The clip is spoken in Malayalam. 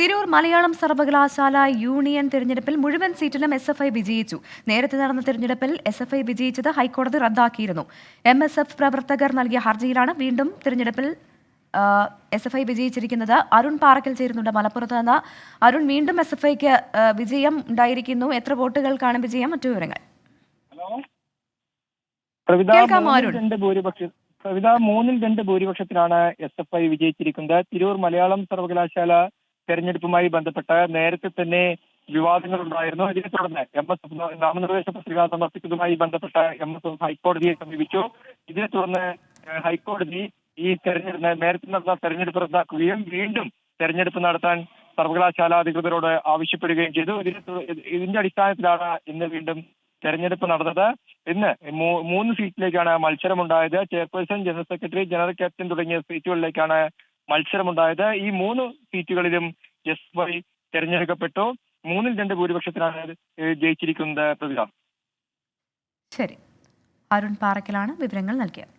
തിരൂർ മലയാളം സർവകലാശാല യൂണിയൻ തിരഞ്ഞെടുപ്പിൽ മുഴുവൻ സീറ്റിലും SFI വിജയിച്ചു. നേരത്തെ നടന്ന തിരഞ്ഞെടുപ്പിൽ SFI വിജയിച്ചത് ഹൈക്കോടതി റദ്ദാക്കിയിരുന്നു. MSF പ്രവർത്തകർ നൽകിയ ഹർജിയിലാണ് വീണ്ടും തിരഞ്ഞെടുപ്പിൽ SFI വിജയിച്ചിരിക്കുന്നത്. അരുൺ പാറക്കൽ ചേരുന്നുണ്ട് മലപ്പുറത്ത് നിന്ന്. അരുൺ, വീണ്ടും SFIക്ക് വിജയം ഉണ്ടായിരിക്കുന്നു. എത്ര വോട്ടുകൾക്കാണ് വിജയം? മറ്റു വിവരങ്ങൾ കേൾക്കാമോ അരുൺ? കവിത 3-2 ഭൂരിപക്ഷത്തിലാണ് SFI വിജയിച്ചിരിക്കുന്നത്. തിരൂർ മലയാളം സർവകലാശാല തെരഞ്ഞെടുപ്പുമായി ബന്ധപ്പെട്ട് നേരത്തെ തന്നെ വിവാദങ്ങൾ ഉണ്ടായിരുന്നു. ഇതിനെ തുടർന്ന് MSF നാമനിർദ്ദേശ പത്രിക സമർപ്പിച്ചതുമായി ബന്ധപ്പെട്ട് MSF ഹൈക്കോടതിയെ സമീപിച്ചു. ഇതിനെ തുടർന്ന് ഹൈക്കോടതി ഈ നേരത്തെ നടന്ന തെരഞ്ഞെടുപ്പ് റദ്ദാക്കുകയും വീണ്ടും തെരഞ്ഞെടുപ്പ് നടത്താൻ സർവകലാശാല അധികൃതരോട് ആവശ്യപ്പെടുകയും ചെയ്തു. ഇതിന്റെ അടിസ്ഥാനത്തിലാണ് ഇന്ന് വീണ്ടും തെരഞ്ഞെടുപ്പ് നടന്നത്. ഇന്ന് 3 സീറ്റിലേക്കാണ് മത്സരമുണ്ടായത്. Chairperson, general secretary, general captain തുടങ്ങിയ സീറ്റുകളിലേക്കാണ് മത്സരമുണ്ടായത്. ഈ 3 സീറ്റുകളിലും SFI തെരഞ്ഞെടുക്കപ്പെട്ടു. 3-2 ഭൂരിപക്ഷത്തിലാണ് ജയിച്ചിരിക്കുന്നത്. ശരി, അരുൺ പാറക്കലാണ് വിവരങ്ങൾ നൽകിയത്.